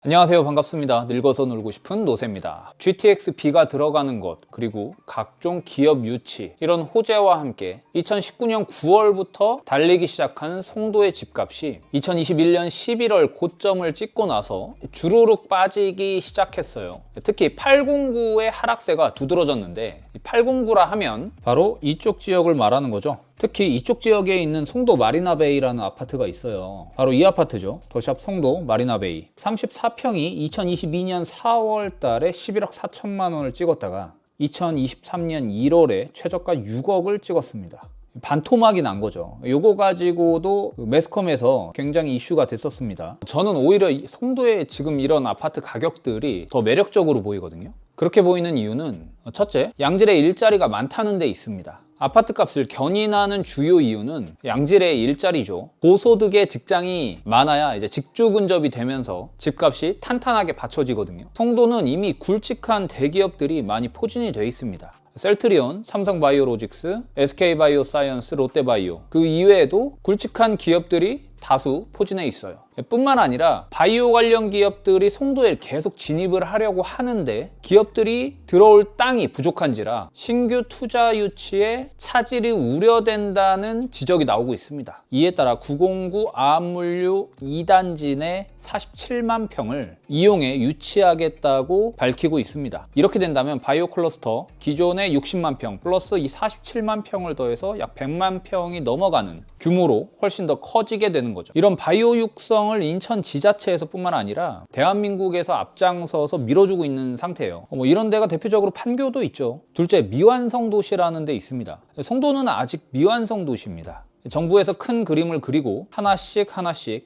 안녕하세요. 반갑습니다. 늙어서 놀고 싶은 노세입니다. GTX-B가 들어가는 것, 그리고 각종 기업 유치, 이런 호재와 함께 2019년 9월부터 달리기 시작한 송도의 집값이 2021년 11월 고점을 찍고 나서 주르륵 빠지기 시작했어요. 특히 809의 하락세가 두드러졌는데, 809라 하면 바로 이쪽 지역을 말하는 거죠. 특히 이쪽 지역에 있는 송도 마리나베이라는 아파트가 있어요. 바로 이 아파트죠. 더샵 송도 마리나베이. 34평이 2022년 4월 달에 11억 4천만 원을 찍었다가 2023년 1월에 최저가 6억을 찍었습니다. 반토막이 난 거죠. 요거 가지고도 매스컴에서 굉장히 이슈가 됐었습니다. 저는 오히려 송도의 지금 이런 아파트 가격들이 더 매력적으로 보이거든요. 그렇게 보이는 이유는 첫째, 양질의 일자리가 많다는 데 있습니다. 아파트 값을 견인하는 주요 이유는 양질의 일자리죠. 고소득의 직장이 많아야 이제 직주 근접이 되면서 집값이 탄탄하게 받쳐지거든요. 송도는 이미 굵직한 대기업들이 많이 포진이 되어 있습니다. 셀트리온, 삼성바이오로직스, SK바이오사이언스, 롯데바이오, 그 이외에도 굵직한 기업들이 다수 포진해 있어요. 뿐만 아니라 바이오 관련 기업들이 송도에 계속 진입을 하려고 하는데 기업들이 들어올 땅이 부족한지라 신규 투자 유치에 차질이 우려된다는 지적이 나오고 있습니다. 이에 따라 909 아암물류 2단지 내 47만 평을 이용해 유치하겠다고 밝히고 있습니다. 이렇게 된다면 바이오 클러스터 기존의 60만 평 플러스 이 47만 평을 더해서 약 100만 평이 넘어가는 규모로 훨씬 더 커지게 되는 거죠. 이런 바이오 육성을 인천 지자체에서 뿐만 아니라 대한민국에서 앞장서서 밀어주고 있는 상태예요. 이런 데가 대표적으로 판교도 있죠. 둘째, 미완성 도시라는 데 있습니다. 송도는 아직 미완성 도시입니다. 정부에서 큰 그림을 그리고 하나씩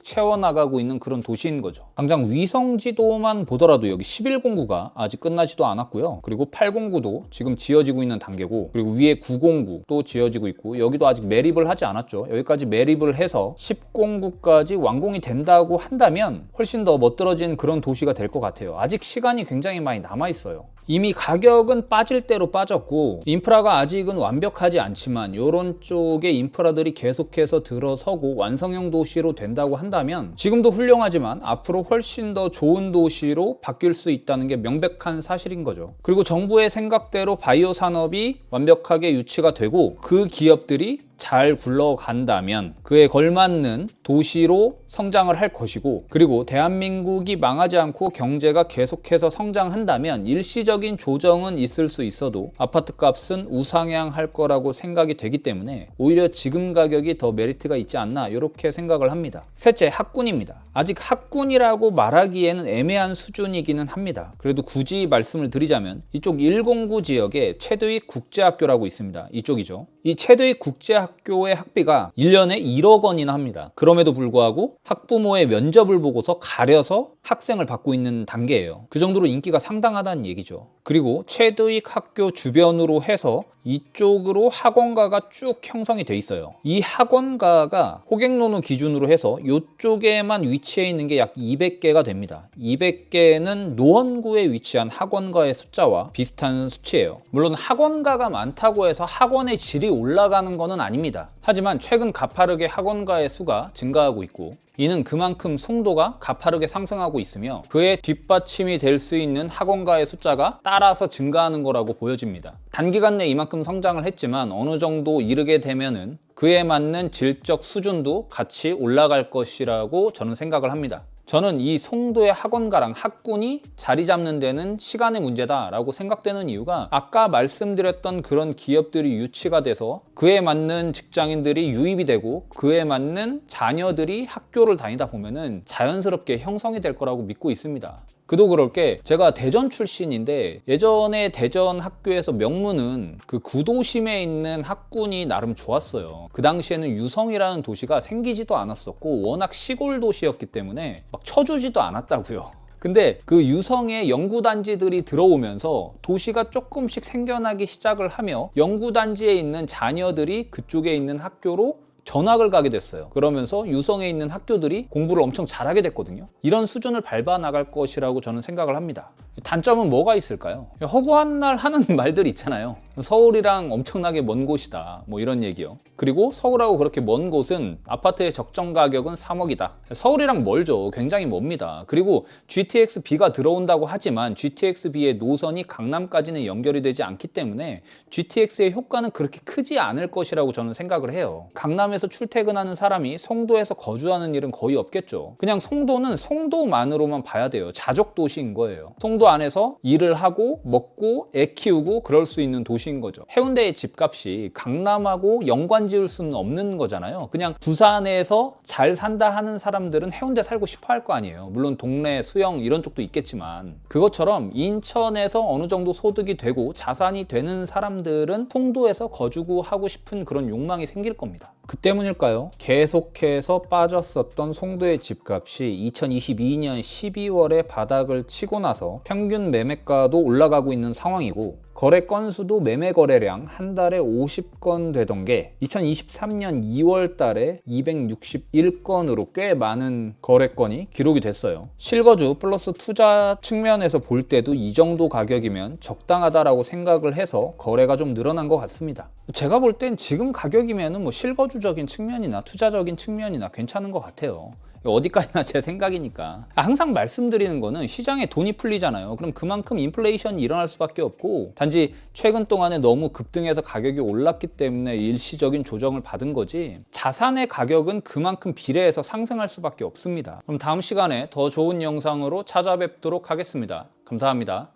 채워나가고 있는 그런 도시인 거죠. 당장 위성지도만 보더라도 여기 1109가 아직 끝나지도 않았고요. 그리고 809도 지금 지어지고 있는 단계고, 그리고 위에 909도 지어지고 있고, 여기도 아직 매립을 하지 않았죠. 여기까지 매립을 해서 1009까지 완공이 된다고 한다면 훨씬 더 멋들어진 그런 도시가 될 것 같아요. 아직 시간이 굉장히 많이 남아있어요. 이미 가격은 빠질 대로 빠졌고 인프라가 아직은 완벽하지 않지만 이런 쪽의 인프라들이 계속해서 들어서고 완성형 도시로 된다고 한다면 지금도 훌륭하지만 앞으로 훨씬 더 좋은 도시로 바뀔 수 있다는 게 명백한 사실인 거죠. 그리고 정부의 생각대로 바이오 산업이 완벽하게 유치가 되고 그 기업들이 잘 굴러간다면 그에 걸맞는 도시로 성장을 할 것이고, 그리고 대한민국이 망하지 않고 경제가 계속해서 성장한다면 일시적인 조정은 있을 수 있어도 아파트 값은 우상향할 거라고 생각이 되기 때문에 오히려 지금 가격이 더 메리트가 있지 않나 이렇게 생각을 합니다. 셋째, 학군입니다. 아직 학군이라고 말하기에는 애매한 수준이기는 합니다. 그래도 굳이 말씀을 드리자면 이쪽 109 지역에 최드윅 국제학교라고 있습니다. 이쪽이죠. 이 최드윅 국제학교의 학비가 1년에 1억 원이나 합니다. 그럼에도 불구하고 학부모의 면접을 보고서 가려서 학생을 받고 있는 단계예요. 그 정도로 인기가 상당하다는 얘기죠. 그리고 최드윅 학교 주변으로 해서 이쪽으로 학원가가 쭉 형성이 돼 있어요. 이 학원가가 호객노노 기준으로 해서 이쪽에만 위치해 있는 게 약 200개가 됩니다. 200개는 노원구에 위치한 학원가의 숫자와 비슷한 수치예요. 물론 학원가가 많다고 해서 학원의 질이 올라가는 것은 아닙니다. 하지만 최근 가파르게 학원가의 수가 증가하고 있고, 이는 그만큼 송도가 가파르게 상승하고 있으며 그에 뒷받침이 될 수 있는 학원가의 숫자가 따라서 증가하는 거라고 보여집니다. 단기간 내 이만큼 성장을 했지만 어느 정도 이르게 되면은 그에 맞는 질적 수준도 같이 올라갈 것이라고 저는 생각을 합니다. 저는 이 송도의 학원가랑 학군이 자리 잡는 데는 시간의 문제다라고 생각되는 이유가 아까 말씀드렸던 그런 기업들이 유치가 돼서 그에 맞는 직장인들이 유입이 되고 그에 맞는 자녀들이 학교를 다니다 보면은 자연스럽게 형성이 될 거라고 믿고 있습니다. 그도 그럴 게 제가 대전 출신인데 예전에 대전 학교에서 명문은 그 구도심에 있는 학군이 나름 좋았어요. 그 당시에는 유성이라는 도시가 생기지도 않았었고 워낙 시골 도시였기 때문에 막 쳐주지도 않았다고요. 근데 그 유성의 연구단지들이 들어오면서 도시가 조금씩 생겨나기 시작을 하며 연구단지에 있는 자녀들이 그쪽에 있는 학교로 전학을 가게 됐어요. 그러면서 유성에 있는 학교들이 공부를 엄청 잘하게 됐거든요. 이런 수준을 밟아 나갈 것이라고 저는 생각을 합니다. 단점은 뭐가 있을까요? 허구한 날 하는 말들 있잖아요. 서울이랑 엄청나게 먼 곳이다, 뭐 이런 얘기요. 그리고 서울하고 그렇게 먼 곳은 아파트의 적정 가격은 3억이다. 서울이랑 멀죠. 굉장히 멉니다. 그리고 GTX-B가 들어온다고 하지만 GTX-B의 노선이 강남까지는 연결이 되지 않기 때문에 GTX의 효과는 그렇게 크지 않을 것이라고 저는 생각을 해요. 강남에서 출퇴근하는 사람이 송도에서 거주하는 일은 거의 없겠죠. 그냥 송도는 송도만으로만 봐야 돼요. 자족 도시인 거예요. 송도 안에서 일을 하고 먹고 애 키우고 그럴 수 있는 도시인 거죠. 해운대의 집값이 강남하고 연관 지을 수는 없는 거잖아요. 그냥 부산에서 잘 산다 하는 사람들은 해운대 살고 싶어 할 거 아니에요. 물론 동래, 수영 이런 쪽도 있겠지만 그것처럼 인천에서 어느 정도 소득이 되고 자산이 되는 사람들은 송도에서 거주하고 싶은 그런 욕망이 생길 겁니다. 그 때문일까요? 계속해서 빠졌었던 송도의 집값이 2022년 12월에 바닥을 치고 나서 평균 매매가도 올라가고 있는 상황이고 거래 건수도 매매 거래량 한 달에 50건 되던 게 2023년 2월 달에 261건으로 꽤 많은 거래건이 기록이 됐어요. 실거주 플러스 투자 측면에서 볼 때도 이 정도 가격이면 적당하다라고 생각을 해서 거래가 좀 늘어난 것 같습니다. 제가 볼 땐 지금 가격이면 뭐 실거주적인 측면이나 투자적인 측면이나 괜찮은 것 같아요. 어디까지나 제 생각이니까. 항상 말씀드리는 거는 시장에 돈이 풀리잖아요. 그럼 그만큼 인플레이션이 일어날 수밖에 없고 단지 최근 동안에 너무 급등해서 가격이 올랐기 때문에 일시적인 조정을 받은 거지 자산의 가격은 그만큼 비례해서 상승할 수밖에 없습니다. 그럼 다음 시간에 더 좋은 영상으로 찾아뵙도록 하겠습니다. 감사합니다.